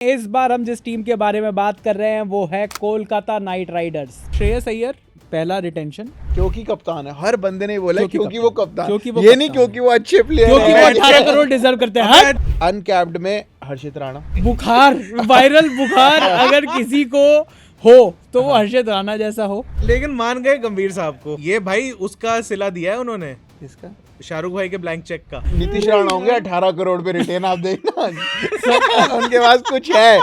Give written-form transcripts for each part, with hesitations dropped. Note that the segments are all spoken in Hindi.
इस बार हम जिस टीम के बारे में बात कर रहे हैं वो है कोलकाता नाइट राइडर्स। श्रेयस अय्यर पहला रिटेंशन, क्योंकि कप्तान है। हर बंदे ने बोला क्योंकि वो कप्तान, क्योंकि वो ये नहीं क्योंकि वो अच्छे प्लेयर क्योंकि वो 18 करोड़ डिजर्व करते हैं। अनकैप्ड में हर्षित राणा, बुखार, वायरल बुखार अगर किसी को हो तो वो हर्षित राणा जैसा हो। लेकिन मान गए गंभीर साहब को, ये भाई उसका सिला दिया है उन्होंने, इसका शाहरुख भाई के ब्लैंक चेक का। नीतीश राणा होंगे 18 करोड़ पे रिटेन, आप देखना उनके पास कुछ है।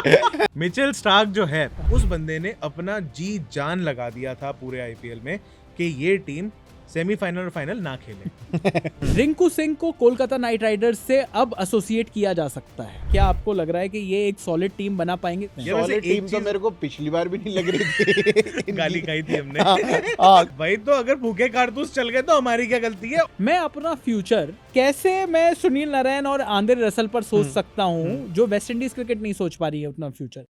मिचेल स्टार्क जो है उस बंदे ने अपना जी जान लगा दिया था पूरे आईपीएल में कि ये टीम सेमीफाइनल और फाइनल ना खेले। रिंकू सिंह को कोलकाता नाइट राइडर्स से अब एसोसिएट किया जा सकता है। क्या आपको लग रहा है कि ये एक सॉलिड टीम बना पाएंगे? सॉलिड टीम तो मेरे को पिछली बार भी नहीं लग रही थी। गाली खाई थी हमने। भाई तो अगर भूखे कारतूस चल गए तो हमारी क्या गलती है? मैं अपना फ्यूचर कैसे मैं सुनील नारायण और आंद्रे रसल पर सोच सकता हूं जो वेस्ट इंडीज क्रिकेट नहीं सोच पा रही है अपना फ्यूचर।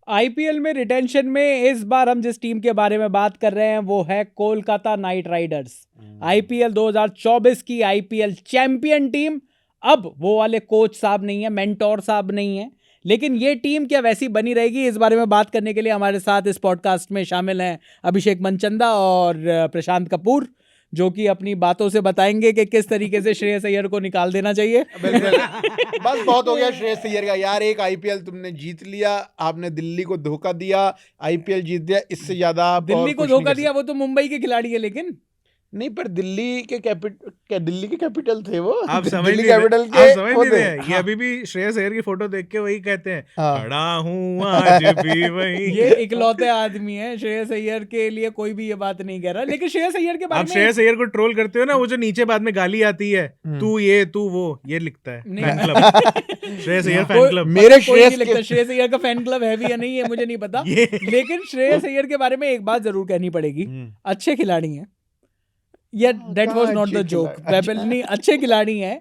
आईपीएल में रिटेंशन में इस बार हम जिस टीम के बारे में बात कर रहे हैं वो है कोलकाता नाइट राइडर्स। आईपीएल 2024 की आईपीएल चैंपियन टीम। अब वो वाले कोच साहब नहीं है, मेंटोर साहब नहीं है, लेकिन ये टीम क्या वैसी बनी रहेगी, इस बारे में बात करने के लिए हमारे साथ इस पॉडकास्ट में शामिल हैं अभिषेक मनचंदा और प्रशांत कपूर, जो कि अपनी बातों से बताएंगे कि किस तरीके से श्रेयस अय्यर को निकाल देना चाहिए। बिल्कुल। बस बहुत हो गया श्रेयस अय्यर का यार। एक आईपीएल तुमने जीत लिया, आपने दिल्ली को धोखा दिया, आईपीएल जीत दिया, इससे ज्यादा आप दिल्ली को धोखा दिया वो तो मुंबई के खिलाड़ी है, लेकिन नहीं, पर दिल्ली के कैपिटल थे वो। आप समझ दिल्ली नहीं कैपिटल रहे, के आप समझ नहीं रहे। ये अभी भी श्रेयस अय्यर की फोटो देख के वही कहते हैं, खड़ा हूँ आज भी वही। ये इकलौते आदमी है, श्रेयस अय्यर के लिए कोई भी ये बात नहीं कह रहा। लेकिन श्रेयस अय्यर के बारे आप में श्रेयस अय्यर को ट्रोल करते हो ना, वो जो नीचे बाद में गाली आती है, तू ये तू वो, ये लिखता है fan club. Shreyas Iyer fan club. मेरे श्रेयस अय्यर का फैन क्लब है भी या नहीं है मुझे नहीं पता, लेकिन श्रेयस अय्यर के बारे में एक बात जरूर कहनी पड़ेगी, अच्छे खिलाड़ी हैं। Yeah, that was not the joke. नहीं, अच्छे खिलाड़ी हैं,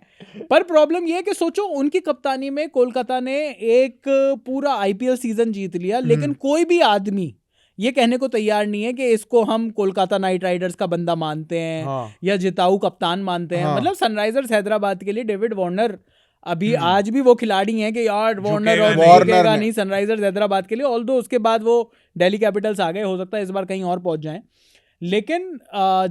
पर प्रॉब्लम ये है कि सोचो उनकी कप्तानी में कोलकाता ने एक पूरा आईपीएल सीजन जीत लिया, लेकिन कोई भी आदमी ये कहने को तैयार नहीं है कि इसको हम कोलकाता नाइट राइडर्स का बंदा मानते हैं या जिताऊ कप्तान मानते हैं। मतलब सनराइजर्स हैदराबाद के लिए डेविड वार्नर अभी आज भी वो खिलाड़ी हैं कि यार वार्नर और झुकेगा नहीं सनराइजर्स हैदराबाद के लिए। ऑल्दो उसके बाद वो दिल्ली कैपिटल्स आ गए, हो सकता है इस बार कहीं और पहुंच जाएं। लेकिन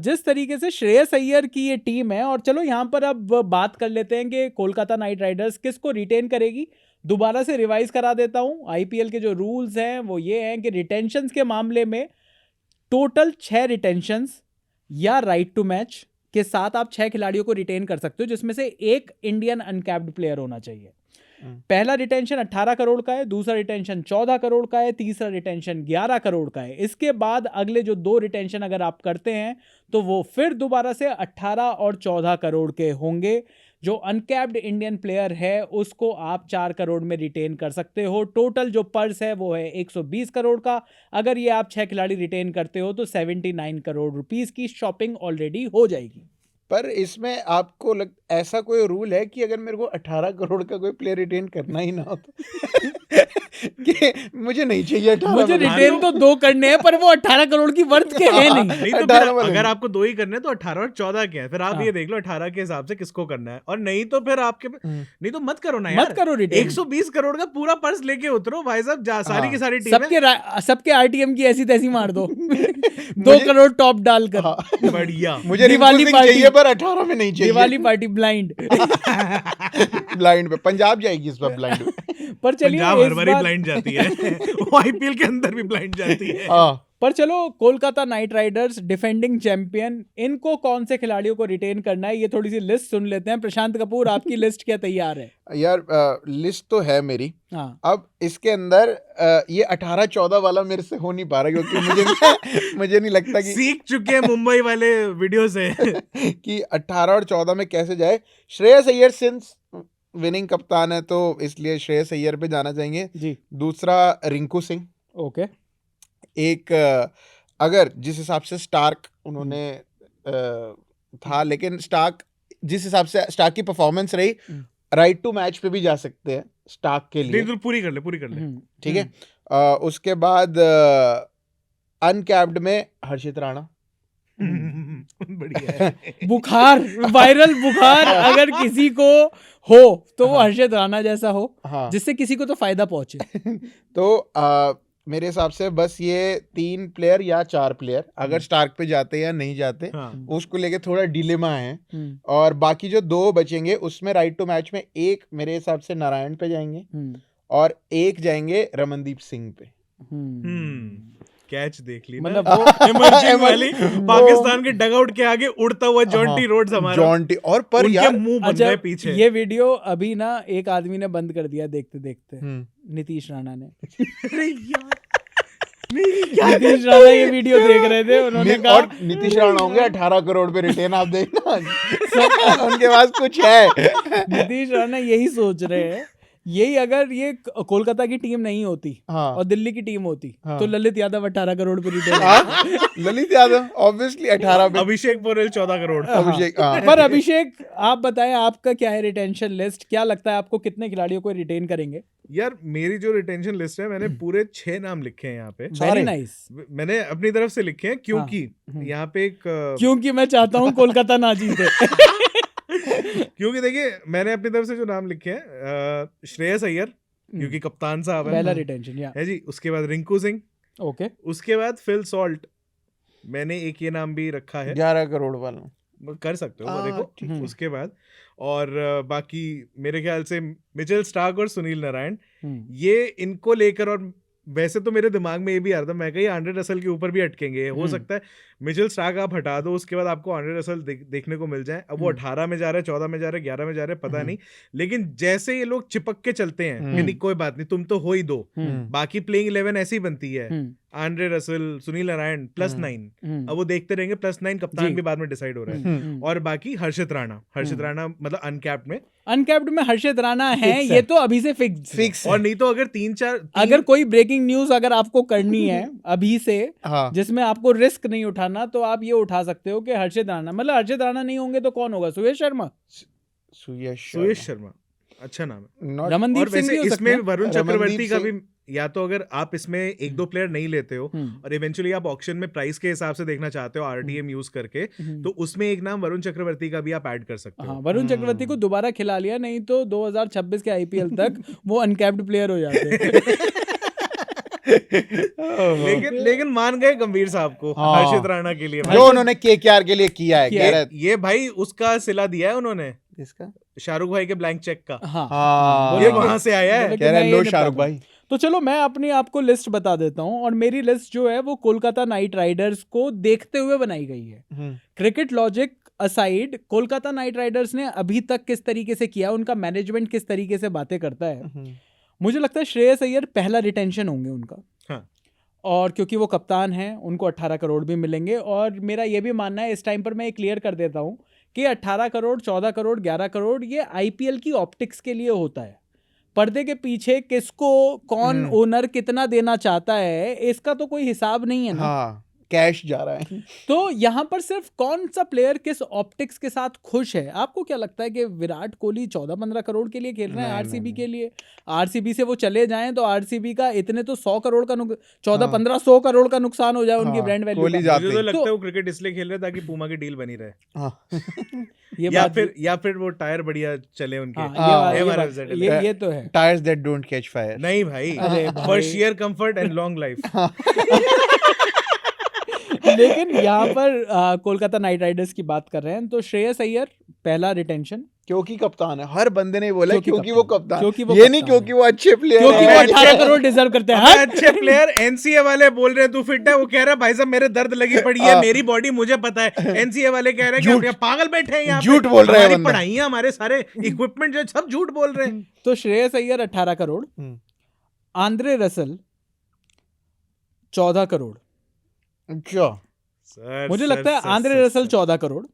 जिस तरीके से श्रेयस अय्यर की ये टीम है, और चलो यहाँ पर अब बात कर लेते हैं कि कोलकाता नाइट राइडर्स किसको रिटेन करेगी। दोबारा से रिवाइज करा देता हूँ, आईपीएल के जो रूल्स हैं वो ये हैं कि रिटेंशंस के मामले में टोटल 6 रिटेंशंस या राइट टू मैच के साथ आप 6 खिलाड़ियों को रिटेन कर सकते हो, जिसमें से एक इंडियन अनकैप्ड प्लेयर होना चाहिए। पहला रिटेंशन 18 करोड़ का है, दूसरा रिटेंशन 14 करोड़ का है, तीसरा रिटेंशन 11 करोड़ का है। इसके बाद अगले जो 2 रिटेंशन अगर आप करते हैं तो वो फिर दोबारा से 18 और 14 करोड़ के होंगे। जो अनकैप्ड इंडियन प्लेयर है उसको आप 4 करोड़ में रिटेन कर सकते हो। टोटल जो पर्स है वो है 120 करोड़ का। अगर ये आप 6 खिलाड़ी रिटेन करते हो तो 79 करोड़ रुपीस की शॉपिंग ऑलरेडी हो जाएगी। पर इसमें आपको ऐसा कोई रूल है कि अगर मेरे को 18 करोड़ का कोई प्लेयर रिटेन करना ही ना हो तो कि मुझे नहीं चाहिए 18, मुझे रिटेन तो 2 करने हैं, पर वो 18 करोड़ की वर्थ के हैं नहीं। तो फिर अगर आपको 2 ही करने तो 18 और 14 के हैं, फिर आप ये देख लो 18 के हिसाब से किसको करना है। और नहीं तो फिर आपके नहीं तो मत करो ना यार, मत करो रिटेन। 120 करोड़ का पूरा पर्स लेके उतरो भाई साहब, सारी की सारी टीम सबके आरटीएम की ऐसी तैसी मार दो। 2 करोड़ टॉप डालकर। बढ़िया। मुझे दिवाली चाहिए पर 18 में नहीं चाहिए। दिवाली पार्टी ब्लाइंड ब्लाइंड पे पंजाब जाएगी इस बार ब्लाइंड पर चलिए पंजाब हर बार ब्लाइंड जाती है। वो आईपीएल के अंदर भी ब्लाइंड जाती है। पर चलो Kolkata night Riders defending champion, इनको कौन से खिलाड़ियों को रिटेन करना है ये थोड़ी सी लिस्ट सुन लेते हैं। प्रशांत कपूर आपकी लिस्ट क्या तैयार है? यार लिस्ट तो है मेरी। अब इसके अंदर ये 18-14 वाला मेरे से हो नहीं पा रहा, क्योंकि मुझे नहीं लगता कि सीख चुके हैं मुंबई वाले वीडियो से कि 18 और 14 में कैसे जाए। श्रेयस अय्यर सिंस विनिंग कप्तान है तो इसलिए श्रेयस अय्यर पे जाना चाहेंगे जी। दूसरा रिंकू सिंह। ओके। एक अगर जिस हिसाब से स्टार्क उन्होंने था, लेकिन स्टार्क जिस हिसाब से स्टार्क की परफॉर्मेंस रही, राइट टू मैच पे भी जा सकते हैं स्टार्क के लिए। पूरी कर ले। ठीक है। उसके बाद अनकैप्ड में हर्षित राणा बढ़िया है। बुखार, वायरल बुखार अगर किसी को हो तो वो हर्षित राणा जैसा हो, हाँ जिससे किसी को तो फायदा पहुंचे। तो मेरे हिसाब से बस ये 3 प्लेयर या 4 प्लेयर अगर स्टार्क पे जाते या नहीं जाते हाँ। उसको लेके थोड़ा डिलेमा है। हम्म, और बाकी जो 2 बचेंगे उसमें राइट टू मैच में एक मेरे हिसाब से नारायण पे जाएंगे हम्म, और एक जाएंगे रमनदीप सिंह पे। कैच देख ली ना, मतलब वो इमर्जिंग वाली वो- पाकिस्तान के डगआउट के आगे उड़ता हुआ जॉन्टी हाँ, रोड्स हमारा, जॉन्टी और पर उनके यार मुंह बन अच्छा, गए पीछे। ये वीडियो अभी ना एक आदमी ने बंद कर दिया देखते देखते, हम्म। नीतीश राणा ने। अरे यार, नहीं, क्या नीतीश राणा ये वीडियो देख रहे थे, उन्होंने कहा और नीतीश राणा होंगे 18 करोड़ पे रिटेन, आप देखना उनके पास कुछ है। नीतीश राणा यही सोच रहे हैं, यही अगर ये कोलकाता की टीम नहीं होती हाँ और दिल्ली की टीम होती हाँ। तो ललित यादव 18 करोड़ पे रिटेन। हाँ, ललित यादव ऑब्वियसली 18 पे। अभिषेक पोरेल 14 करोड़। अभिषेक, हाँ। पर अभिषेक, आप बताएं आपका क्या है रिटेंशन लिस्ट, क्या लगता है आपको कितने खिलाड़ियों को रिटेन करेंगे? यार मेरी जो रिटेंशन लिस्ट है, मैंने पूरे 6 नाम लिखे हैं यहाँ पे। Very nice. मैंने अपनी तरफ से लिखे हैं क्योंकि यहाँ पे एक क्योंकि मैं चाहता हूँ कोलकाता ना जीते। क्योंकि देखिए मैंने अपनी तरफ से जो नाम लिखे हैं, श्रेयस अय्यर क्योंकि कप्तान साहब पहला है रिटेंशन या है जी, उसके बाद रिंकू सिंह, ओके, उसके बाद फिल सॉल्ट, मैंने एक ये नाम भी रखा है, 11 करोड़ वाला कर सकते हो वो, हाँ, देखो ठीक है। उसके बाद और बाकी मेरे ख्याल से मिचेल स्टार्क और सुनील नारायण, ये इनको लेकर, और वैसे तो मेरे दिमाग में ये भी आ रहा था मैं कहीं आंड्रे रसल के ऊपर भी अटकेंगे, हो सकता है मिचेल स्टार्क आप हटा दो, उसके बाद आपको आंड्रे रसल देखने को मिल जाए। अब वो 18 में जा रहे हैं, 14 में जा रहे हैं, 11 में जा रहे हैं, पता नहीं, लेकिन जैसे ये लोग चिपक के चलते हैं कि नहीं कोई बात नहीं तुम तो हो ही दो, बाकी प्लेइंग 11 ऐसी ही बनती है, आंड्रे रसल, सुनील नारायण +9, अब वो देखते रहेंगे, +9 कप्तान भी बाद में डिसाइड हो रहा है, और बाकी हर्षित राणा मतलब अनकैप्ड में, हर्षित राणा है, ये तो अभी से फिक्स और नहीं तो अगर 3-4 अगर कोई ब्रेकिंग न्यूज अगर आपको करनी है अभी से, हाँ। जिसमें आपको रिस्क नहीं उठाना, तो आप ये उठा सकते हो कि हर्षित राणा, मतलब हर्षित राणा नहीं होंगे तो कौन होगा? सुयश शर्मा अच्छा नाम है। Not- रमनदीप और सिंह वैसे भी हो सकते इसमें हैं। वरुण चक्रवर्ती रमनदीप का सिंह- भी, या तो अगर आप इसमें 1-2 प्लेयर नहीं लेते हो और इवेंचुअली आप ऑक्शन में प्राइस के हिसाब से देखना चाहते हो आरटीएम यूज करके, तो उसमें एक नाम वरुण चक्रवर्ती का भी आप ऐड कर सकते हो। हाँ, वरुण चक्रवर्ती को दोबारा खिला लिया, नहीं तो 2026 के आईपीएल तक वो अनकैप्ड प्लेयर हो जाते। लेकिन मान गए गंभीर साहब को, हाँ। हर्षित राणा के लिए जो उन्होंने केकेआर के लिए किया है, कह रहे ये भाई उसका सिला दिया है उन्होंने, इसका शाहरुख भाई के ब्लैंक चेक का, हाँ, ये वहां से आया है। कह रहे लो शाहरुख भाई। तो चलो मैं अपनी आपको लिस्ट बता देता हूँ, और मेरी लिस्ट जो है वो कोलकाता नाइट राइडर्स को देखते हुए बनाई गई है। Cricket logic aside, Kolkata night Riders ने अभी तक किस तरीके से किया, उनका मैनेजमेंट किस तरीके से बातें करता है, मुझे लगता है श्रेयस अय्यर पहला रिटेंशन होंगे उनका। हाँ। और क्योंकि वो कप्तान हैं, उनको 18 करोड़ भी मिलेंगे, और मेरा ये भी मानना है, इस टाइम पर मैं ये क्लियर कर देता हूँ कि 18 करोड़, 14 करोड़, 11 करोड़ ये आईपीएल की ऑप्टिक्स के लिए होता है। पर्दे के पीछे किसको कौन ओनर कितना देना चाहता है, इसका तो कोई हिसाब नहीं है ना। हाँ, कैश जा रहा है। तो यहाँ पर सिर्फ कौन सा प्लेयर किस ऑप्टिक्स के साथ खुश है। आपको क्या लगता है कि विराट कोहली 14-15 करोड़ के लिए खेल रहे हैं आरसीबी के लिए? आरसीबी से वो चले जाएं तो आरसीबी का इतने तो 100 करोड़ का 14-15-100 करोड़ का नुकसान हो जाए उनकी ब्रांड वैल्यू का। मुझे तो लगता है वो क्रिकेट इसलिए खेल रहे हैं ताकि पूमा की डील बनी रहे, ये या फिर वो टायर बढ़िया चले उनके। ये तो है, tyres that don't catch fire. नहीं भाई, for share comfort and long life. लेकिन यहाँ पर कोलकाता नाइट राइडर्स की बात कर रहे हैं, तो श्रेयस अय्यर पहला रिटेंशन, क्योंकि कप्तान है। हर बंदे ने बोला क्योंकि वो कप्तान, क्योंकि वो ये नहीं क्योंकि वो अच्छे प्लेयर क्योंकि वो 18 करोड़ डिजर्व करते हैं। अच्छे प्लेयर एनसीए वाले बोल रहे हैं तू फिट है, वो कह रहा है भाई साहब मेरे दर्द लगी पड़ी है, मेरी बॉडी मुझे पता है। एनसीए वाले कह रहे हैं कि पागल बैठे हैं यहाँ, झूठ बोल रहे हैं, हमारी पढ़ाइयाँ, हमारे सारे इक्विपमेंट जो सब झूठ बोल रहे हैं। तो श्रेयस अय्यर 18 करोड़, आंद्रे रसल 14 करोड़। अच्छा, मुझे लगता है आंद्रे रसल 14 करोड़।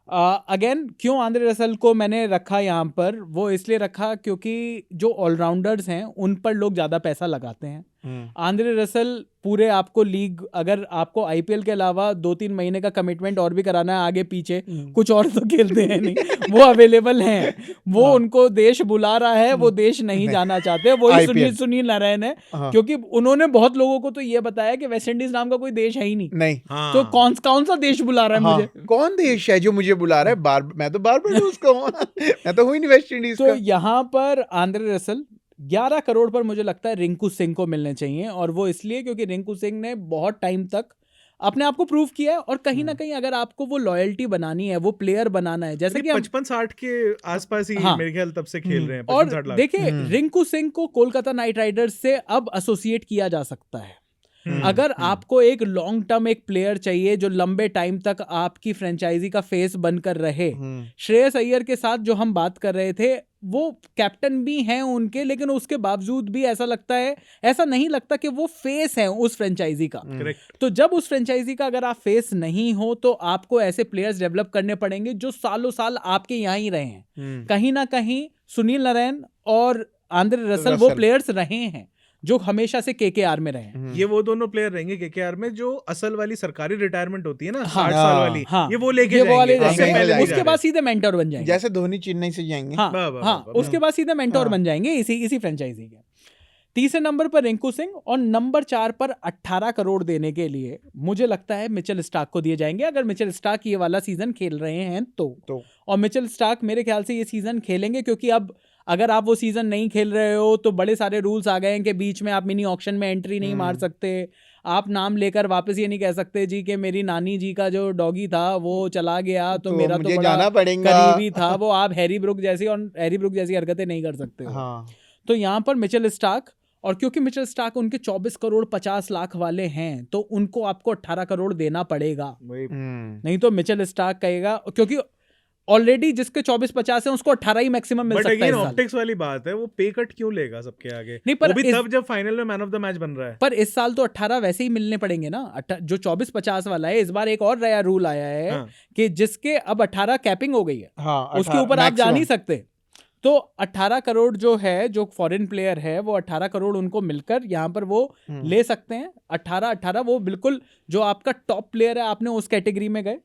अगेन क्यों आंद्रे रसल को मैंने रखा यहाँ पर, वो इसलिए रखा क्योंकि जो ऑलराउंडर्स हैं उन पर लोग ज़्यादा पैसा लगाते हैं। आंद्रे रसल पूरे आपको लीग, अगर आपको आईपीएल के अलावा 2-3 महीने का कमिटमेंट और भी कराना है आगे पीछे, कुछ और तो खेलते हैं नहीं, वो अवेलेबल हैं, वो उनको देश बुला रहा है, वो देश नहीं जाना चाहते, वही सुनील नारायण है, क्योंकि उन्होंने बहुत लोगों को तो ये बताया कि वेस्ट इंडीज नाम का कोई देश है ही नहीं। तो कौन सा देश बुला रहा है मुझे? कौन देश है जो मुझे बुला रहा है? मैं तो बारबाडोस का हूं, मैं तो हुई नहीं वेस्ट इंडीज का। तो यहाँ पर आंद्रे रसल 11 करोड़ पर मुझे लगता है रिंकू सिंह को मिलने चाहिए, और वो इसलिए क्योंकि रिंकू सिंह ने बहुत टाइम तक अपने आप को प्रूव किया है, और कहीं ना कहीं अगर आपको वो लॉयल्टी बनानी है, वो प्लेयर बनाना है, जैसे कि 55-60 के आसपास ही मेरे ख्याल तब से खेल रहे हैं। और देखिए रिंकू सिंह को कोलकाता नाइट राइडर्स से अब एसोसिएट किया जा सकता है। अगर आपको एक लॉन्ग टर्म एक प्लेयर चाहिए जो लंबे टाइम तक आपकी फ्रेंचाइजी का फेस बनकर रहे, श्रेयस अय्यर के साथ जो हम बात कर रहे थे, वो कैप्टन भी हैं उनके, लेकिन उसके बावजूद भी ऐसा नहीं लगता कि वो फेस है उस फ्रेंचाइजी का। तो जब उस फ्रेंचाइजी का अगर आप फेस नहीं हो, तो आपको ऐसे प्लेयर्स डेवलप करने पड़ेंगे जो सालों साल आपके यहाँ ही रहे हैं। कहीं ना कहीं सुनील नारायण और आंद्रे रसल वो प्लेयर्स रहे हैं जो हमेशा से केकेआर में रहे। ये वो दोनों प्लेयर रहेंगे केकेआर में जो असल वाली सरकारी रिटायरमेंट होती है ना, 60 साल वाली, ये वो लेके जाएंगे। उसके बाद सीधे मेंटर बन जाएंगे, जैसे धोनी चेन्नई से जाएंगे। उसके बाद सीधे मेंटर बन जाएंगे इसी फ्रेंचाइजी के। तीसरे नंबर पर रिंकू सिंह, और नंबर 4 पर 18 करोड़ देने के लिए मुझे लगता है मिचेल स्टार्क को दिए जाएंगे, अगर मिचेल स्टार्क ये वाला सीजन खेल रहे हैं तो। और मिचेल स्टार्क मेरे ख्याल से ये सीजन खेलेंगे, क्योंकि अब अगर आप वो सीजन नहीं खेल रहे हो तो बड़े सारे रूल्स आ गए हैं कि बीच में आप मिनी ऑक्शन में एंट्री नहीं मार सकते, आप नाम लेकर वापस ये नहीं कह सकते जी कि मेरी नानी जी का जो डॉगी था वो चला गया तो मेरा तो बड़ा करीबी था, वो आप हैरी ब्रुक जैसी हरकतें नहीं कर सकते हो। तो यहाँ पर मिचेल स्टार्क, और क्योंकि मिचेल स्टार्क उनके 24 करोड़ 50 लाख वाले हैं, तो उनको आपको 18 करोड़ देना पड़ेगा, नहीं तो मिचेल स्टार्क कहेगा, क्योंकि ऑलरेडी जिसके 24-50 है उसको 18 ही मैक्सिमम मिल सकता है। ऑप्टिक्स वाली बात है, वो पे कट क्यों लेगा सबके आगे? नहीं, पर वो भी तब जब फाइनल में मैन ऑफ द मैच बन रहा है। पर इस साल तो 18 वैसे ही मिलने पड़ेंगे ना, जो 24-50 वाला है। इस बार एक और नया रूल आया है कि जिसके अब 18 कैपिंग हो गई है, उसके ऊपर आप जा नहीं सकते। तो 18 करोड़ जो है, जो फॉरेन प्लेयर है, वो 18 करोड़ उनको मिलकर यहाँ पर वो ले सकते हैं। 18 वो बिल्कुल जो आपका टॉप प्लेयर है, आपने उस कैटेगरी में गए।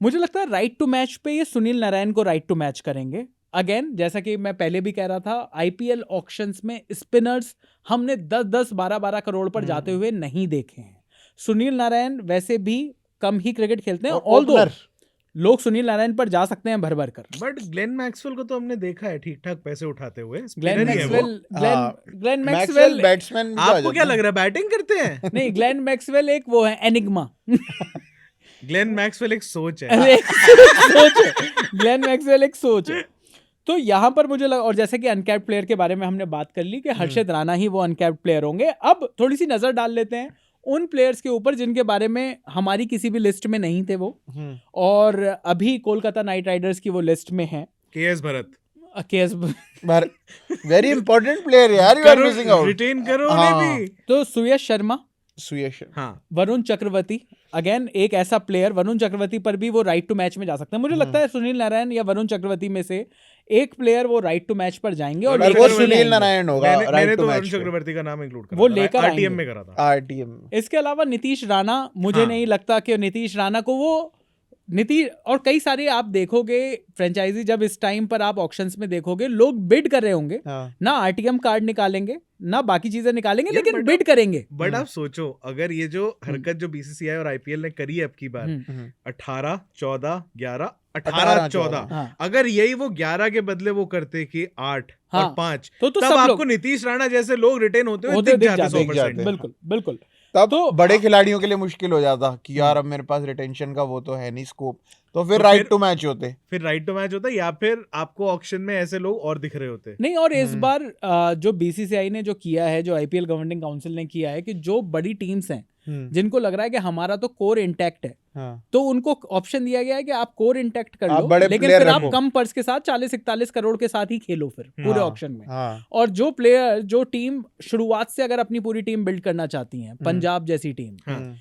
मुझे लगता है राइट टू मैच पे ये सुनील नारायण को राइट टू मैच करेंगे। अगेन जैसा कि मैं पहले भी कह रहा था, आईपीएल ऑक्शंस में स्पिनर्स हमने 10-10, 12-12 करोड़ पर जाते हुए नहीं देखे हैं। सुनील नारायण वैसे भी कम ही क्रिकेट खेलते हैं, ऑल्दो लोग सुनील नारायण पर जा सकते हैं भर भर कर। बट ग्लेन मैक्सवेल को तो हमने देखा है ठीक ठाक पैसे उठाते हुए। ग्लेन मैक्सवेल बैट्समैन, आपको क्या लग रहा है बैटिंग करते हैं? नहीं, ग्लेन मैक्सवेल एक वो है एनिग्मा। ग्लेन मैक्सवेल एक सोच है। ग्लेन मैक्सवेल एक सोच है। तो यहाँ पर मुझे लगा, और जैसे कि अनकैप्ड प्लेयर के बारे में हमने बात कर ली कि हर्षित राणा ही वो अनकैप्ड प्लेयर होंगे। अब थोड़ी सी नजर डाल लेते हैं उन प्लेयर्स के ऊपर जिनके बारे में हमारी किसी भी लिस्ट में नहीं थे वो, और अभी कोलकाता नाइट राइडर्स की वो लिस्ट में है। KS Bharat, very important player यार, you are missing out. Retain करो उन्हें भी। तो सुयश शर्मा, हाँ, वरुण चक्रवर्ती, अगेन एक ऐसा प्लेयर, वरुण चक्रवर्ती पर भी वो राइट टू मैच में जा सकते हैं। मुझे लगता है सुनील नारायण या वरुण चक्रवर्ती में से एक प्लेयर वो राइट टू मैच पर जाएंगे, और वो सुनील नारायण होगा। मैंने तो वरुण चक्रवर्ती का नाम इंक्लूड करा, वो लेकर आरटीएम में करा था। आरटीएम। इसके अलावा नीतीश राणा, मुझे नहीं लगता कि नीतीश राणा को वो और कई सारे आप देखोगे फ्रेंचाइजी, जब इस टाइम पर आप ऑक्शंस में देखोगे लोग बिड कर रहे होंगे, ना आरटीएम कार्ड निकालेंगे ना बाकी चीजें निकालेंगे, लेकिन बिड करेंगे। बट आप सोचो, अगर ये जो हरकत जो बीसीसीआई और आईपीएल ने करी है अब की बार, 18, 14, 11, 18, 14, अगर यही वो 11 के बदले वो करते कि 8 और 5, तो तब आपको नीतीश राणा जैसे लोग रिटेन होते हुए दिख जाते 100%। बिल्कुल बिल्कुल। तब तो बड़े खिलाड़ियों के लिए मुश्किल हो जाता कि यार अब मेरे पास रिटेंशन का वो तो है नहीं स्कोप, तो फिर राइट टू मैच होता, या फिर आपको ऑक्शन में ऐसे लोग और दिख रहे होते। नहीं, और इस बार जो बीसीसीआई ने जो किया है, जो आईपीएल गवर्निंग काउंसिल ने किया है, कि जो बड़ी टीम्स हैं जिनको लग रहा है कि हमारा तो कोर इंटैक्ट है, तो उनको ऑप्शन दिया गया है कि आप कोर इंटैक्ट कर लो, लेकिन फिर आप कम पर्स के साथ 40-41 करोड़ के साथ ही खेलो फिर पूरे ऑप्शन में। और जो टीम शुरुआत से अगर अपनी पूरी टीम बिल्ड करना चाहती है, पंजाब जैसी टीम,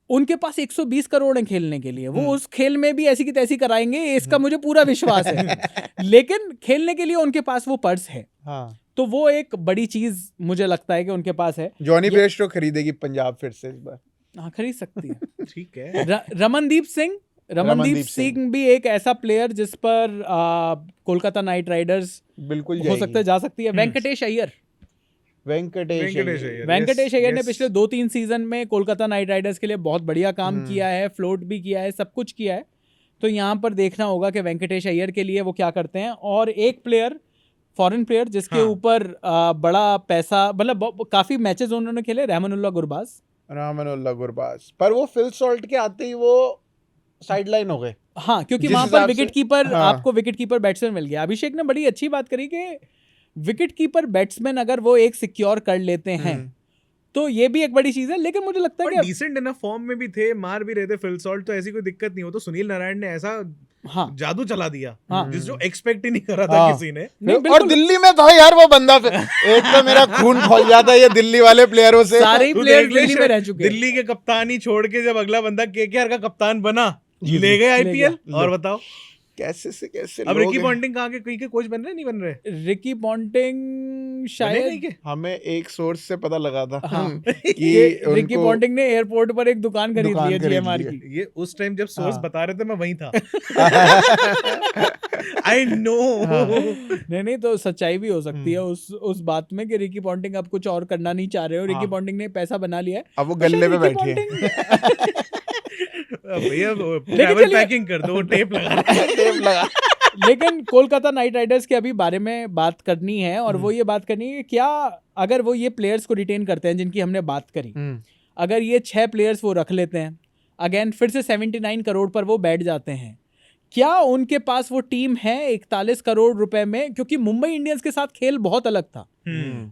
उनके पास 120 करोड़ है खेलने के लिए, वो उस खेल में भी ऐसी की तैसी कराएंगे, इसका मुझे पूरा विश्वास है। लेकिन खेलने के लिए उनके पास वो पर्स है। तो वो एक बड़ी चीज मुझे लगता है कि उनके पास है। जॉनी बेयरस्टो खरीदेगी पंजाब फिर से इस बार। हाँ, खरीद सकती है। ठीक है। रमनदीप सिंह भी एक ऐसा प्लेयर जिस पर कोलकाता नाइट राइडर्स बिल्कुल हो सकता है जा सकती है। वेंकटेश अय्यर ने पिछले 2-3 सीजन में कोलकाता नाइट राइडर्स के लिए बहुत बढ़िया काम किया है, फ्लोट भी किया है, सब कुछ किया है। तो यहाँ पर देखना होगा कि वेंकटेश अय्यर के लिए वो क्या करते हैं। और एक प्लेयर, फॉरेन प्लेयर जिसके ऊपर बड़ा पैसा, मतलब काफी मैचेस उन्होंने खेले, रहमानुल्लाह गुरबाज, पर वो फिल सॉल्ट के आते ही वो साइडलाइन हो गए। हाँ, क्योंकि वहां पर विकेट कीपर, आपको विकेट कीपर बैट्समैन मिल गया। अभिषेक ने बड़ी अच्छी बात करी कि विकेट कीपर बैट्समैन अगर वो एक सिक्योर कर लेते हैं तो ये भी एक बड़ी चीज है। लेकिन मुझे लगता है कि डिसेंट इनफ फॉर्म में भी थे, मार भी रहे थे फिल सॉल्ट, तो ऐसी कोई दिक्कत नहीं हो। तो सुनील नारायण ने ऐसा जादू चला दिया जिस जो एक्सपेक्ट ही नहीं करा था किसी ने। और दिल्ली में था यार वो बंदा, एक तो मेरा खून खौल जाता है ये दिल्ली वाले प्लेयरों से। सारे ही प्लेयर दिल्ली में रह चुके हैं। दिल्ली के कप्तानी छोड़ के जब अगला बंदा केकेआर का कप्तान बना, ले गए आईपीएल। और बताओ कैसे अब रिकी पॉन्टिंग कहाँ के कहीं के कोच बन रहे नहीं बन रहे? रिकी पॉन्टिंग शायद हमें एक सोर्स से पता लगा था कि रिकी पॉन्टिंग ने एयरपोर्ट पर एक दुकान खरीद ली है जीएमआर की। ये उस टाइम जब सोर्स बता रहे थे मैं वहीं था। I know. नहीं तो सच्चाई भी हो सकती है उस बात में कि रिकी पॉन्टिंग अब कुछ और करना नहीं चाह रहे हो। रिकी पॉन्टिंग ने पैसा बना लिया है, अब वो गल्ले पे बैठी है। भैया ट्रैवल पैकिंग कर दो, टेप लगा। लेकिन कोलकाता नाइट राइडर्स के अभी बारे में बात करनी है, और वो ये बात करनी है क्या अगर वो ये प्लेयर्स को रिटेन करते हैं जिनकी हमने बात करी, अगर ये 6 प्लेयर्स वो रख लेते हैं, अगेन फिर से 79 करोड़ पर वो बैठ जाते हैं, क्या उनके पास वो टीम है 41 करोड़ रुपए में? क्योंकि मुंबई इंडियंस के साथ खेल बहुत अलग था।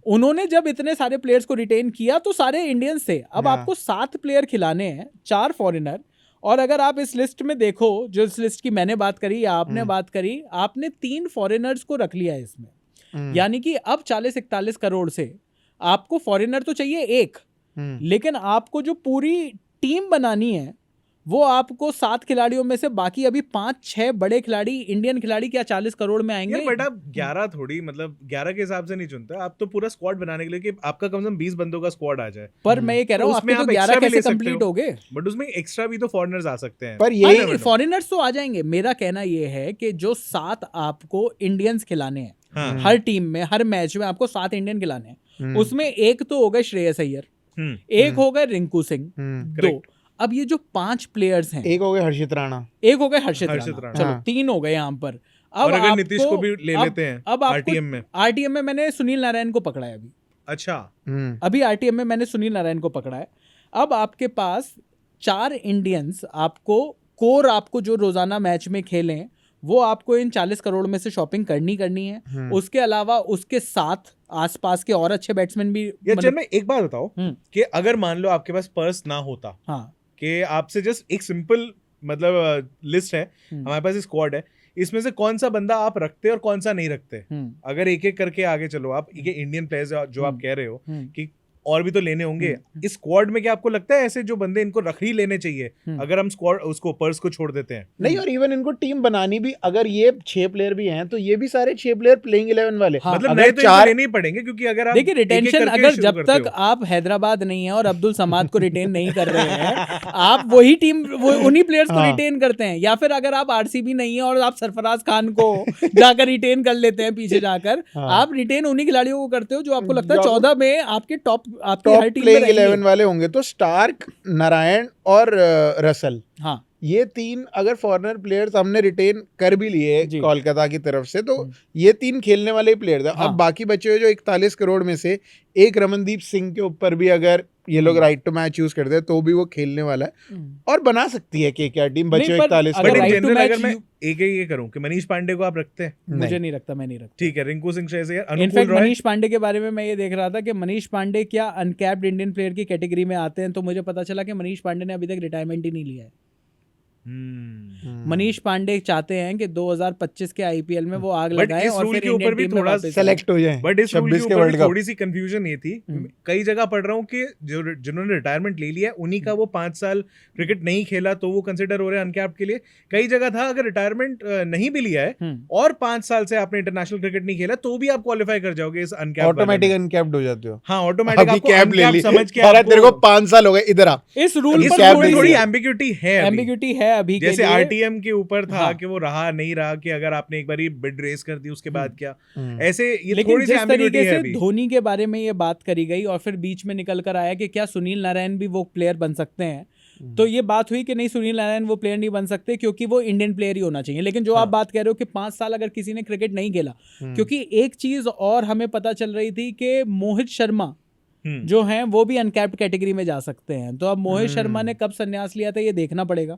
उन्होंने जब इतने सारे प्लेयर्स को रिटेन किया तो सारे इंडियंस थे। अब आपको 7 प्लेयर खिलाने हैं, 4 फॉरेनर, और अगर आप इस लिस्ट में देखो, जो इस लिस्ट की मैंने बात करी या आपने बात करी, आपने 3 फॉरेनर्स को रख लिया है इसमें। यानी कि अब 40-41 करोड़ से आपको फॉरेनर तो चाहिए एक, लेकिन आपको जो पूरी टीम बनानी है वो आपको 7 खिलाड़ियों में से बाकी अभी 5-6 बड़े खिलाड़ी, इंडियन खिलाड़ी क्या 40 करोड़ में आएंगे? बट आप 11 थोड़ी, मतलब 11 के हिसाब से नहीं चुनते आप तो पूरा स्क्वाड बनाने के लिए कि आपका कम से कम 20 बंदों का स्क्वाड आ जाए। पर मैं ये कह रहा हूँ आपके तो 11 कैसे कंप्लीट हो गए? बट उसमें एक्स्ट्रा भी तो फॉरेनर्स आ सकते हैं। पर ये फॉरेनर्स तो आ जाएंगे। मेरा कहना ये है कि जो 7 आपको इंडियंस खिलाने हैं हर टीम में, हर मैच में आपको 7 इंडियन खिलाने हैं, उसमें एक तो हो गए श्रेयस अय्यर, एक हो गए रिंकू सिंह, 2। अब ये जो 5 प्लेयर्स हैं, एक हो गए हर्षित राणा, एक हो गए हर्षित राणा, चलो 3 हो गए यहाँ पर। अब अगर नीतीश को भी ले लेते हैं, अब आरटीएम में मैंने सुनील नारायण को पकड़ा है अभी। अच्छा, अभी आरटीएम में मैंने सुनील नारायण को पकड़ा है। अब आपके पास 4 इंडियंस आपको कोर, आपको जो रोजाना मैच में खेलें, वो आपको इन 40 करोड़ में से शॉपिंग करनी है। उसके अलावा उसके साथ आसपास के और अच्छे बैट्समैन भी। चल मैं एक बात बताओ कि अगर मान लो आपके पास पर्स ना होता, कि आपसे जस्ट एक सिंपल मतलब लिस्ट है, हमारे पास स्क्वाड है, इसमें से कौन सा बंदा आप रखते और कौन सा नहीं रखते? अगर एक एक करके आगे चलो आप, ये इंडियन प्लेयर्स जो आप कह रहे हो कि और भी तो लेने होंगे इस स्क्वाड में, क्या आपको लगता है ऐसे जो बंदे इनको रख ही लेने चाहिए अगर हम स्क्वाड उसको पर्स को छोड़ देते हैं? नहीं, और इवन इनको टीम बनानी भी, अगर ये 6 प्लेयर भी हैं तो ये भी सारे 6 प्लेयर प्लेइंग 11 वाले। मतलब नए तो 4 लेने ही पड़ेंगे, क्योंकि अगर आप देखिए रिटेंशन, अगर जब तक आप हैदराबाद नहीं है और अब्दुल समाद को रिटेन नहीं कर रहे हैं, आप वही टीम उन्हीं प्लेयर्स को रिटेन करते हैं। या फिर अगर आप आरसीबी नहीं है और आप सरफराज खान को जाकर रिटेन कर लेते हैं पीछे जाकर, आप रिटेन उन्हीं खिलाड़ियों को करते हो जो आपको लगता है 14 में आपके टॉप, आपकी हर टीम 11 वाले होंगे। तो स्टार्क, नारायण और रसल, ये 3 अगर फॉरेनर प्लेयर्स हमने रिटेन कर भी लिए कोलकाता की तरफ से, तो ये 3 खेलने वाले प्लेयर थे। अब बाकी बचे हुए जो 41 करोड़ में से एक रमनदीप सिंह के ऊपर भी अगर ये लोग राइट टू मैच यूज करते हैं तो भी वो खेलने वाला है और बना सकती है केकेआर टीम। बचे 41 अगर मैं एक ये करूं कि मनीष पांडे को आप रखते हैं? मुझे नहीं रखता, मैं नहीं रखता। ठीक है, रिंकू सिंह, श्रेयस अय्यर, इनफैक्ट मनीष पांडे के बारे में मैं ये देख रहा था कि मनीष पांडे क्या अनकैप्ड इंडियन प्लेयर की कैटेगरी में आते हैं, तो मुझे पता चला कि मनीष पांडे ने अभी तक रिटायरमेंट ही नहीं लिया है। मनीष पांडे चाहते हैं कि 2025 के आईपीएल में वो आग लगाएं और फिर के ऊपर भी थोड़ा सेलेक्ट हो जाए। बट इस रूल के ऊपर भी थोड़ी सी कंफ्यूजन ये थी, कई जगह पढ़ रहा हूँ कि जिन्होंने रिटायरमेंट ले लिया उन्हीं का वो 5 साल क्रिकेट नहीं खेला तो वो कंसिडर हो रहे हैं अनकैप्ड के लिए। कई जगह था अगर रिटायरमेंट नहीं भी लिया है और 5 साल से आपने इंटरनेशनल क्रिकेट नहीं खेला तो भी आप क्वालिफाई कर जाओगे इस अनकैप्ड, ऑटोमेटिक अनकैप्ड हो जाते हो। हाँ, ऑटोमेटिक आपको कैप ले ली, समझ के तेरे को 5 साल हो गए, इधर आ। इस रूल पर थोड़ी एम्बिग्यूटी है अभी, जैसे आरटीएम के ऊपर था कि वो रहा नहीं रहा, कि अगर आपने एक बारी बिड रेस कर दी उसके बाद क्या, ऐसे ये थोड़ी सी एम्बिग्यूटी है अभी। धोनी के बारे में ये बात करी गई और फिर बीच में निकल कर आया कि क्या सुनील नारायण भी वो प्लेयर बन सकते हैं, तो ये बात हुई कि नहीं, सुनील नारायण वो प्लेयर नहीं बन सकते क्योंकि वो इंडियन प्लेयर ही होना चाहिए। लेकिन जो आप बात कह रहे हो कि 5 साल अगर किसी ने क्रिकेट नहीं खेला, क्योंकि एक चीज और हमें पता चल रही थी कि मोहित शर्मा जो हैं वो भी अनकैप्ड कैटेगरी में जा सकते हैं। तो अब मोहित शर्मा ने कब संन्यास लिया था ये देखना पड़ेगा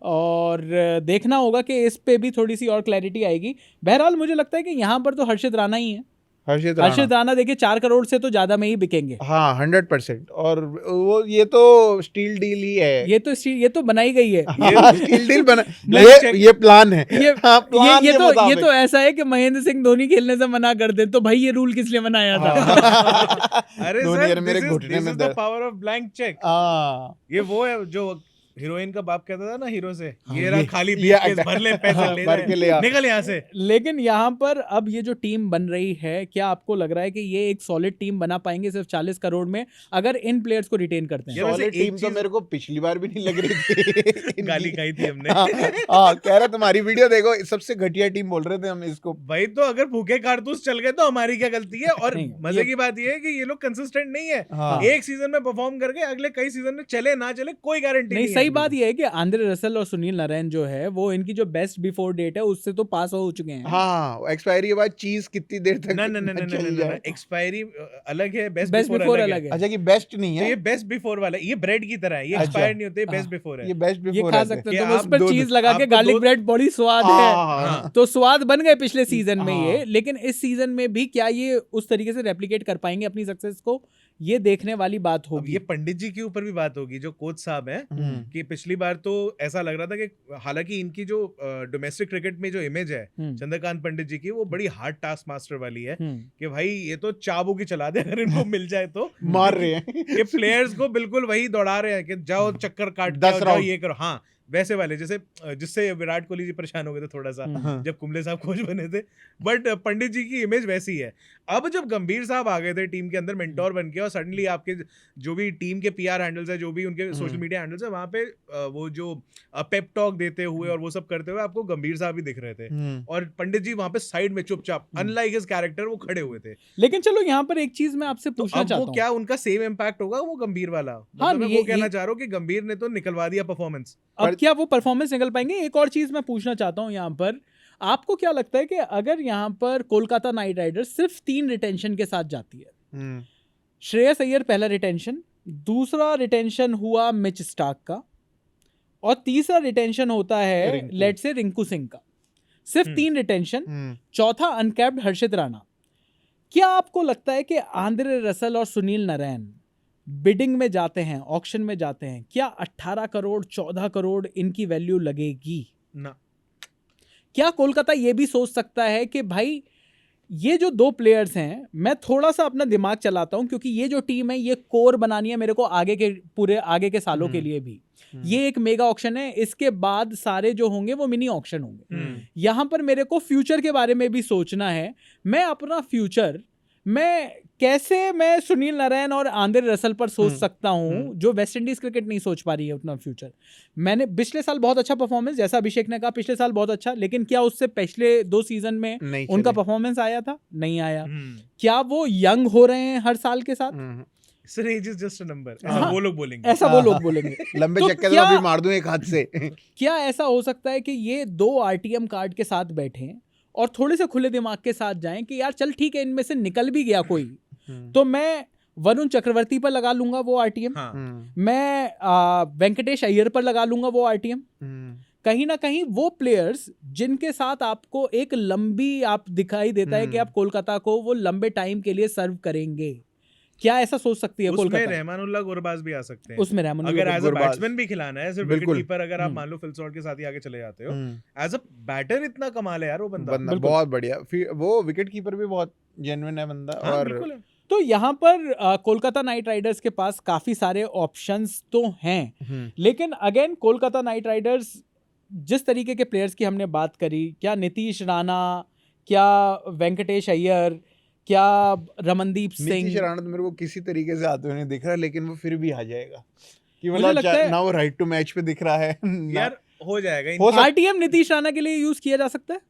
और देखना होगा कि इस पे भी थोड़ी सी और क्लैरिटी आएगी। बहरहाल मुझे लगता है कि यहाँ पर तो हर्षित राणा ही है। हर्षित राणा देखिए 4 करोड़ से तो ज्यादा में ही बिकेंगे। हाँ 100%। और वो ये तो स्टील डील ही है, ये तो बनाई गई है। स्टील डील बना, ये प्लान है। ये तो ऐसा है कि महेंद्र सिंह धोनी खेलने से मना कर दे तो भाई ये रूल किस लिए बनाया था? अरे सर, मेरे घुटने में दर्द। Power of blank cheque. ये वो है जो हीरोइन का बाप कहता था ना हीरो से, ये रहा खाली भर ले पैसे ले निकल यहाँ से। लेकिन यहाँ पर अब ये जो टीम बन रही है, क्या आपको लग रहा है कि ये एक सॉलिड टीम बना पाएंगे सिर्फ 40 करोड़ में अगर इन प्लेयर्स को रिटेन करते हैं? सॉलिड टीम तो मेरे को पिछली बार भी नहीं लग रही थी। गाली खाई थी हमने। कह रहा तुम्हारी वीडियो देखो, सबसे घटिया टीम बोल रहे थे हम इसको। भाई तो अगर भूखे कारतूस चल गए तो हमारी क्या गलती है? और मजे की बात ये है कि ये लोग कंसिस्टेंट नहीं है। एक सीजन में परफॉर्म करके अगले कई सीजन में चले ना चले कोई गारंटी नहीं। सही बात ये है कि आंद्रे रसल और सुनील नारायण जो है वो इनकी जो बेस्ट बिफोर डेट है उससे तो पास हो चुके हैं। हाँ, एक्सपायरी के बाद चीज कितनी देर तक ना एक्सपायरी अलग है, बेस्ट बिफोर अलग है। अच्छा, कि बेस्ट नहीं है, ये बेस्ट बिफोर वाला, ये ब्रेड की तरह है, ये एक्सपायर्ड नहीं होते, बेस्ट बिफोर है। ये बेस्ट बिफोर ये खा सकते हो तुम, उस पर चीज लगा के। गार्लिक ब्रेड बड़ी स्वाद है, तो स्वाद बन गए पिछले सीजन में ये। लेकिन इस सीजन में भी क्या ये उस तरीके से रेप्लिकेट कर पाएंगे अपनी सक्सेस को, ये देखने वाली बात होगी। ये पंडित जी के ऊपर भी बात होगी जो कोच साहब हैं, कि पिछली बार तो ऐसा लग रहा था कि हालांकि इनकी जो डोमेस्टिक क्रिकेट में जो इमेज है चंद्रकांत पंडित जी की, वो बड़ी हार्ड टास्क मास्टर वाली है कि भाई ये तो चाबू की चला दे अगर इनको मिल जाए तो। मार रहे हैं ये प्लेयर्स को बिल्कुल वही दौड़ा रहे हैं कि जाओ चक्कर काट जाओ ये करो। हाँ, वैसे वाले जिससे विराट कोहली जी परेशान हो गए थे थोड़ा सा जब कुंबले साहब कोच बने थे। बट पंडित जी की इमेज वैसी है। अब जब गंभीर साहब आ गए थे टीम के अंदर मेंटोर बन के, और सडनली आपके जो भी टीम के पीआर हैंडल्स है, जो भी उनके सोशल मीडिया हैंडल्स है, वहां पे वो जो पेप टॉक देते हुए और वो सब करते हुए आपको गंभीर साहब भी दिख रहे थे, और पंडित जी वहां पे साइड में चुपचाप अनलाइक हिज कैरेक्टर वो खड़े हुए थे। लेकिन चलो यहाँ पर एक चीज मैं आपसे पूछना चाहता हूँ, क्या उनका सेम इम्पैक्ट होगा वो गंभीर वाला? मैं वो कहना चाह रहा हूँ कि गंभीर ने तो निकलवा दिया परफॉर्मेंस, अब क्या वो परफॉर्मेंस निकल पाएंगे? एक और चीज मैं पूछना चाहता हूँ यहाँ पर, आपको क्या लगता है कि अगर यहाँ पर कोलकाता नाइट राइडर्स सिर्फ 3 रिटेंशन के साथ जाती है, श्रेयस अय्यर पहला रिटेंशन, दूसरा रिटेंशन हुआ मिच स्टार्क का, और तीसरा रिटेंशन होता है लेट्स से रिंकू सिंह का, सिर्फ 3 रिटेंशन, चौथा अनकैप्ड हर्षित राणा, क्या आपको लगता है कि आंद्रे रसल और सुनील नारायण बिडिंग में जाते हैं, ऑक्शन में जाते हैं, क्या 18 करोड़ 14 करोड़ इनकी वैल्यू लगेगी? ना। क्या कोलकाता ये भी सोच सकता है कि भाई ये जो 2 प्लेयर्स हैं, मैं थोड़ा सा अपना दिमाग चलाता हूं क्योंकि ये जो टीम है ये कोर बनानी है मेरे को आगे के सालों के लिए भी। ये एक मेगा ऑक्शन है, इसके बाद सारे जो होंगे वो मिनी ऑक्शन होंगे। यहां पर मेरे को फ्यूचर के बारे में भी सोचना है। मैं अपना फ्यूचर मैं सुनील नारायण और आंद्रे रसल पर सोच सकता हूं, जो वेस्ट इंडीज क्रिकेट नहीं सोच पा रही है उतना फ्यूचर। मैंने पिछले साल बहुत अच्छा परफॉर्मेंस, जैसा अभिषेक ने कहा पिछले साल बहुत अच्छा, लेकिन क्या उससे पिछले 2 सीजन में उनका परफॉर्मेंस आया था? नहीं आया। क्या वो यंग हो रहे हैं हर साल के साथ? Sir, age is just a number. ऐसा वो लोग बोलेंगे। ऐसा वो लोग बोलेंगे। लंबे चक्के तो अभी मार दूं एक हाथ से। क्या ऐसा हो सकता है कि ये 2 आरटीएम कार्ड के साथ बैठे और थोड़े से खुले दिमाग के साथ जाएं कि यार चल ठीक है, इनमें से निकल भी गया कोई तो मैं वरुण चक्रवर्ती पर लगा लूंगा वो आरटीएम, मैं वेंकटेश अय्यर पर लगा लूंगा वो आरटीएम। कहीं ना कहीं वो प्लेयर्स जिनके साथ आपको एक लंबी आप दिखाई देता है कि आप कोलकाता को वो लंबे टाइम के लिए सर्व करेंगे, क्या ऐसा सोच सकती है उसमें कोलकाता? रहमानुल्लाह गुरबाज भी आ सकते हैं उसमें अगर एज अ बैट्समैन भी खिलाना है, सिर्फ विकेट बिल्कुल। कीपर अगर आप मान लो फिल सॉल्ट के साथ ही आगे चले जाते हो, एज अ बैटर इतना कमाल है यार वो बंदा। बिल्कुल। बहुत बढ़िया, फिर वो विकेट कीपर भी बहुत जेन्युइन है बंदा। हाँ, और बिल्कुल है। तो यहाँ पर कोलकाता नाइट राइडर्स के पास काफी सारे ऑप्शंस तो हैं, लेकिन अगेन कोलकाता नाइट राइडर्स जिस तरीके के प्लेयर्स की हमने बात करी, क्या नीतीश राणा, क्या वेंकटेश अय्यर, क्या रमनदीप नीतीश सिंह, राणा तो मेरे को किसी तरीके से आते हुए नहीं दिख रहा, लेकिन वो फिर भी आ जाएगा कि मुझे मतलब लगता है ना वो राइट टू मैच पे दिख रहा है ना, यार हो जाएगा हो सकता आरटीएम नीतीश राणा के लिए यूज किया जा सकता है,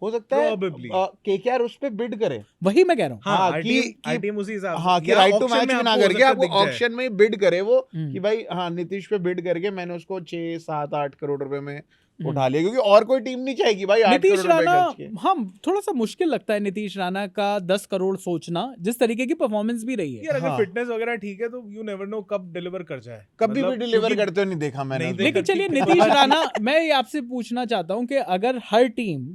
हो सकता है Probably. केकेआर उस पे बिड करे। वही मैं कह रहा हूँ। हाँ, हाँ, आईटीएम उसी हिसाब से, हाँ कि या राइट टू auction मैच में में ना आपको हो करके सकता है आपको दिख जाए। ऑक्शन में बिड करे वो हम्म। कि भाई हाँ नीतीश पे बिड करके मैंने उसको 6 7 8 करोड़ रुपए में उठा लिया, क्योंकि और कोई टीम नहीं चाहेगी भाई 8 नीतीश करोड़ रुपए राणा, खर्च के। हाँ थोड़ा सा मुश्किल लगता है नीतीश राणा का 10 करोड़ सोचना, जिस तरीके की परफॉर्मेंस भी रही है। यार अगर हाँ। फिटनेस वगैरह ठीक है तो यू नेवर नो कब डिलीवर कर जाए, कभी मतलब भी डिलीवर क्योंकि करते हुए नहीं देखा मैंने नहीं उसको। लेकिन देखा चलिए कि नीतीश बाहर- राणा, मैं ये आपसे पूछना चाहता हूं कि अगर हर टीम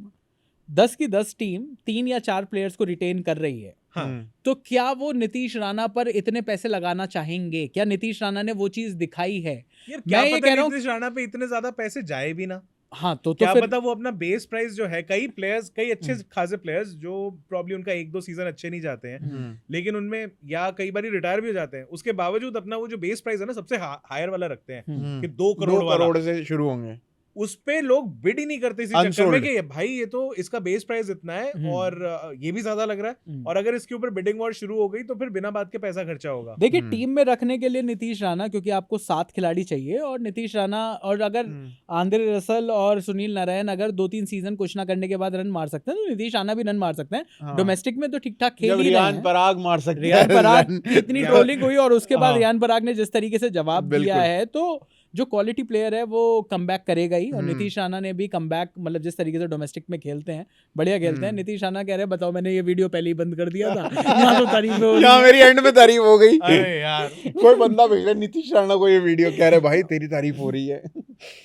10 की 10 टीम 3 या 4 प्लेयर्स को रिटेन कर रही है, हाँ, तो क्या वो नीतीश राणा पर इतने पैसे लगाना चाहेंगे? क्या नीतीश राणा ने वो चीज दिखाई है? यार क्या मैं ये पता कह रहा हूं, नीतीश राणा पे इतने ज्यादा पैसे जाए भी ना, हाँ तो क्या फिर पता वो अपना बेस प्राइस जो है, कई प्लेयर्स, कई अच्छे खासे प्लेयर्स जो प्रॉब्ली उनका 1-2 सीजन अच्छे नहीं जाते हैं, लेकिन उनमें या कई बार रिटायर भी हो जाते हैं, उसके बावजूद अपना वो जो बेस प्राइस है ना सबसे हायर वाला रखते हैं कि 2 करोड़ 2 वाला, करोड़ से शुरू होंगे। उस पे लोग बिड ही नहीं करते इसी चक्कर में कि भाई ये तो इसका बेस प्राइस इतना है और ये भी ज्यादा लग रहा है, और अगर इसके ऊपर बिडिंग वॉर शुरू हो गई तो फिर बिना बात के पैसा खर्चा होगा। देखिए टीम में रखने के लिए नीतीश राणा, क्योंकि आपको 7 खिलाड़ी चाहिए, और नीतीश राणा, और अगर आंद्रे रसल और सुनील नारायण अगर 2-3 सीजन कुछ ना करने के बाद रन मार सकते हैं तो नीतीश राणा भी रन मार सकते हैं। डोमेस्टिक में तो ठीक ठाक खेल ही रहे हैं। पराग मार सकते हैं। रियान पराग इतनी ट्रोलिंग हुई और उसके बाद हाँ। रियान पराग ने जिस तरीके से जवाब दिया बिल्कुल। है, तो जो क्वालिटी प्लेयर है वो कमबैक करेगा ही, और नीतीश राणा ने भी कमबैक, मतलब जिस तरीके से डोमेस्टिक में खेलते हैं बढ़िया खेलते हैं। नीतीश राणा कह रहे हैं बताओ मैंने ये वीडियो पहले ही बंद कर दिया था, यहाँ तो तारीफ हो रही यहाँ है। मेरी एंड में तारीफ हो गई। अरे यार कोई बंदा भेज रहा है नीतीश राणा को ये वीडियो, कह रहे भाई तेरी तारीफ हो रही है।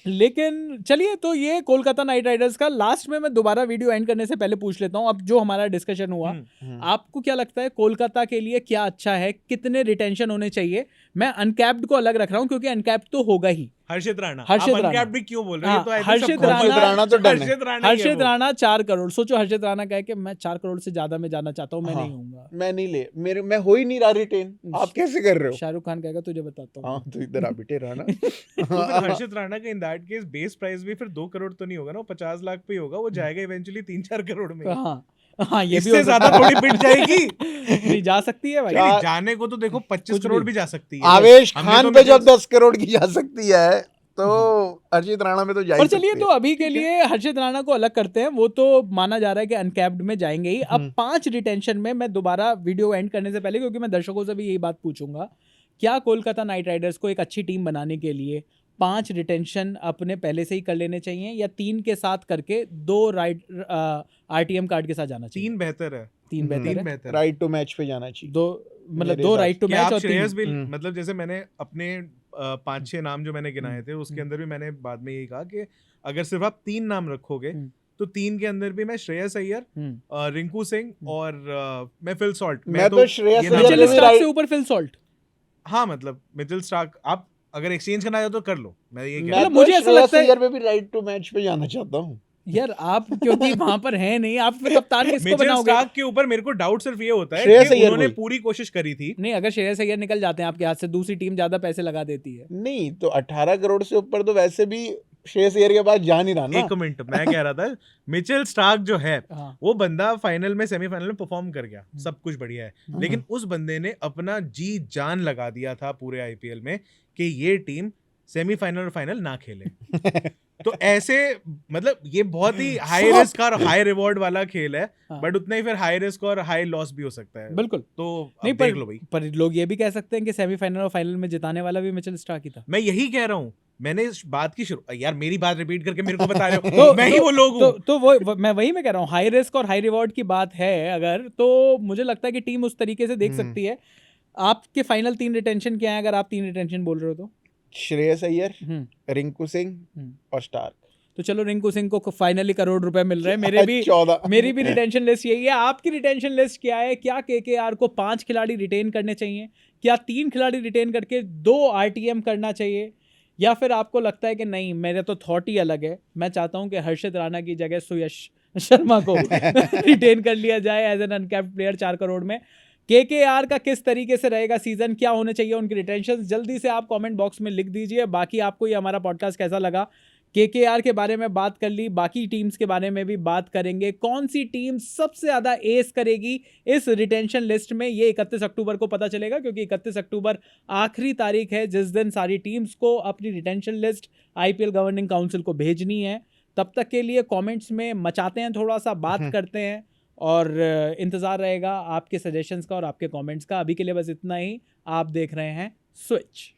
लेकिन चलिए, तो ये कोलकाता नाइट राइडर्स का लास्ट में मैं दोबारा वीडियो एंड करने से पहले पूछ लेता हूँ, अब जो हमारा डिस्कशन हुआ, आपको क्या लगता है कोलकाता के लिए क्या अच्छा है, कितने रिटेंशन होने चाहिए? मैं अनकैप्ड को अलग रख रहा हूँ क्योंकि अनकैप्ड तो होगा ही। हर्षित राणा, हर्षित आप राणा। अनकैप्ड भी क्यों बोल रहे हो? ये तो I think हर्षित सबको- राणा तो डन है। हर्षित राणा ही है हर्षित वो। राणा 4 करोड़, सोचो हर्षित राणा कहे कि मैं 4 करोड़ से ज्यादा में जाना चाहता हूँ, मैं हाँ। नहीं हूँगा। मैं नहीं ले, मैं हो ही नहीं रहा रिटेन, आप कैसे कर रहे हो? शाहरुख खान कहेगा तुझे बताता हूँ। हाँ तो इधर आ बेटे राणा। तो फिर हर्षित राणा का in that case base price भी फिर 2 करोड़ तो नहीं होगा ना, वो 50 लाख पे ही होगा, वो जाएगा इवेंचुअली 3-4 करोड़ में। हाँ हाँ, ये भी इससे हो सकता ज्यादा थोड़ी बिट जाएगी। है। नहीं, जा सकती है भाई। नहीं, नहीं, जाने को तो देखो 25 कुछ करोड़ भी। भी जा सकती है। आवेश हमने खान तो पे जब मिडिल- 10 करोड़ की जा सकती है तो हर्षित राणा में तो जा ही और चलिए, सकती तो है। अभी के लिए हर्षित राणा को अलग करते हैं, वो तो माना जा रहा है कि अनकैप्ड में जाएंगे ही। अब 5 रिटेंशन में मैं दोबारा वीडियो एंड करने से पहले, क्योंकि मैं दर्शकों से भी यही बात पूछूंगा, क्या कोलकाता नाइट राइडर्स को एक अच्छी टीम बनाने के लिए 5 रिटेंशन अपने पहले से ही कर लेने चाहिए, या 3 के साथ करके 2 आरटीएम कार्ड के साथ जाना चाहिए? 3 बेहतर है। 3 बेहतर तीन है। बेहतर है। राइट टू मैच पे जाना चाहिए। 2 मतलब मेरे 2 हिसाब राइट टू क्या मैच आप और 3। श्रेयस भी, मतलब जैसे मैंने अपने 5-6 नाम जो मैंने गिनाए थे उसके अंदर भी मैंने बाद में यही कहा कि अगर सिर्फ आप 3 नाम रखोगे तो 3 के अंदर भी मैं श्रेयस अय्यर, रिंकू सिंह और मैं फिल सॉल्ट, मैं तो श्रेयस ये नाम अय्यर मिचेल भी लगा- स्टार्क right- से ऊपर फिल सॉल्ट। हाँ मतलब मिचेल स्टार्क आप अगर एक्सचेंज करना चाहो तो कर लो, मैं ये कह मैं रहा हूँ। तो मुझे ऐसा श्रेयस लगता है- अय्यर पे भी राइट टू मैच पे जाना चाहता हूँ। यार आप क्योंकि वहां पर हैं नहीं, आप फिर कप्तान किसको मिचेल बनाओगे? स्टार्क के ऊपर मेरे को डाउट सिर्फ ये होता है श्रेयस कि अय्यर उन्होंने कोई। पूरी कोशिश करी थी। नहीं, अगर श्रेयस अय्यर निकल जाते हैं आपके हाथ से, दूसरी टीम ज्यादा पैसे लगा देती है। नहीं तो 18 करोड़ से ऊपर तो वैसे भी श्रेयस अय्यर के पास जा नहीं रहा ना। 1 मिनट, मैं कह रहा था मिचेल स्टार्क जो है हाँ। वो बंदा फाइनल में, सेमीफाइनल में परफॉर्म कर गया, सब कुछ बढ़िया है, लेकिन उस बंदे ने अपना जी जान लगा दिया था पूरे आईपीएल में कि ये टीम सेमीफाइनल और फाइनल ना खेले। तो ऐसे मतलब ये बहुत ही हाई रिस्क और हाई रिवॉर्ड वाला खेल है, हाँ। बट उतना ही फिर हाई रिस्क और हाई लॉस भी हो सकता है। बिल्कुल। तो नहीं, अब देख लो भाई, पर लोग ये भी कह सकते हैं कि सेमीफाइनल और फाइनल में जिताने वाला भी मिचेल स्टार्क ही था। मैं यही कह रहा हूँ, मैंने इस बात की शुरू, यार मेरी बात रिपीट करके मेरे को बता रहे हो तो मैं ही वो लोग हूँ। तो वो मैं वही मैं कह रहा हूँ, हाई रिस्क और हाई रिवॉर्ड की बात है अगर, तो मुझे लगता है कि टीम उस तरीके से देख सकती है। आपके फाइनल 3 रिटेंशन क्या है, अगर आप 3 रिटेंशन बोल रहे हो तो? श्रेयस अय्यर, रिंकू सिंह और स्टार्क। तो चलो रिंकू सिंह को फाइनली करोड़ रुपए मिल रहे हैं। मेरी भी रिटेंशन लिस्ट यही है। आपकी रिटेंशन लिस्ट क्या है? क्या केकेआर को 5 खिलाड़ी रिटेन करने चाहिए, क्या 3 खिलाड़ी रिटेन करके 2 आरटीएम करना चाहिए, या फिर आपको लगता है कि नहीं, मेरा तो थॉट ही अलग है, मैं चाहता हूं कि हर्षित राणा की जगह सुयश शर्मा को रिटेन कर लिया जाए as an uncapped player 4 crore में। केकेआर का किस तरीके से रहेगा सीजन, क्या होने चाहिए उनकी रिटेंशन, जल्दी से आप कमेंट बॉक्स में लिख दीजिए। बाकी आपको ये हमारा पॉडकास्ट कैसा लगा? केकेआर के बारे में बात कर ली, बाकी टीम्स के बारे में भी बात करेंगे। कौन सी टीम सबसे ज्यादा एस करेगी इस रिटेंशन लिस्ट में, ये 31 अक्टूबर को पता चलेगा, क्योंकि 31 अक्टूबर आखिरी तारीख है जिस दिन सारी टीम्स को अपनी retention list IPL governing council को भेजनी है। तब तक के लिए कमेंट्स में मचाते हैं, थोड़ा सा बात करते हैं, और इंतजार रहेगा आपके सजेशंस का और आपके कमेंट्स का। अभी के लिए बस इतना ही। आप देख रहे हैं स्विच।